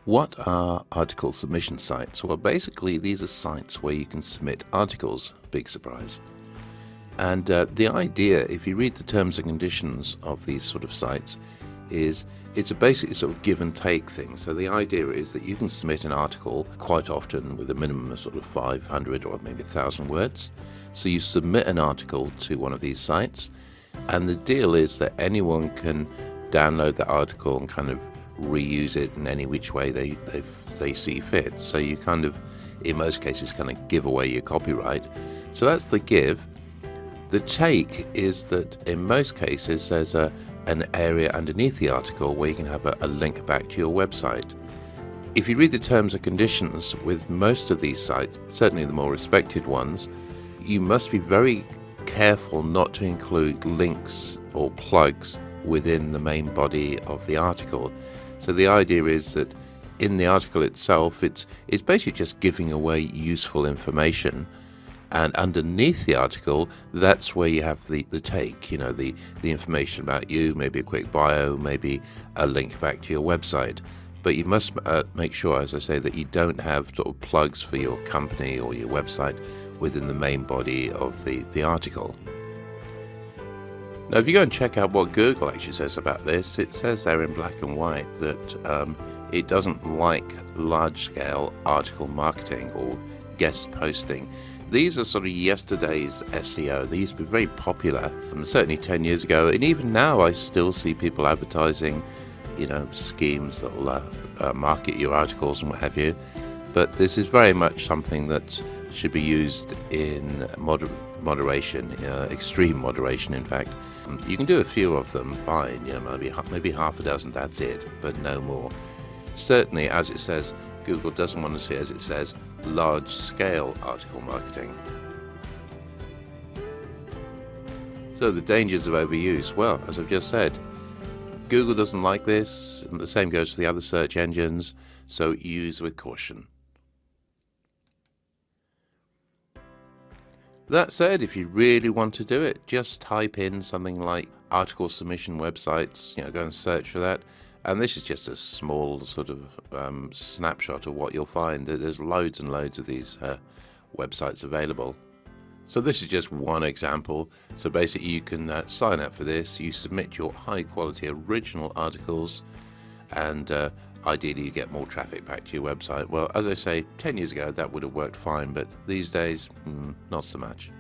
What are article submission sites? Well, basically, these are sites where you can submit articles. Big surprise. And the idea, if you read the terms and conditions of these sort of sites, is it's a basically sort of give and take thing. So the idea is that you can submit an article quite often with a minimum of sort of 500 or maybe 1,000 words. So you submit an article to one of these sites, and the deal is that anyone can download the article and kind of reuse it in any which way they see fit. So you kind of, in most cases, kind of give away your copyright. So that's the give. The take is that in most cases there's an area underneath the article where you can have a link back to your website. If you read the terms and conditions with most of these sites, certainly the more respected ones, you must be very careful not to include links or plugs within the main body of the article. So the idea is that in the article itself, it's basically just giving away useful information. And underneath the article, that's where you have the take, the information about you, maybe a quick bio, maybe a link back to your website. But you must make sure, as I say, that you don't have sort of plugs for your company or your website within the main body of the article. Now, if you go and check out what Google actually says about this, it says there in black and white that it doesn't like large-scale article marketing or guest posting. These are sort of yesterday's SEO. They used to be very popular, certainly 10 years ago, and even now I still see people advertising, schemes that will market your articles and what have you. But this is very much something that should be used in moderation, extreme moderation, in fact. You can do a few of them fine, maybe half a dozen, that's it, but no more. Certainly, as it says, Google doesn't want to see, as it says, large-scale article marketing. So the dangers of overuse, well, as I've just said, Google doesn't like this, and the same goes for the other search engines, so use with caution. That said, if you really want to do it, just type in something like article submission websites, go and search for that. And this is just a small sort of snapshot of what you'll find. There's loads and loads of these websites available. So this is just one example. So basically you can sign up for this, you submit your high quality original articles, and ideally you get more traffic back to your website. Well, as I say, 10 years ago that would have worked fine, but these days, not so much.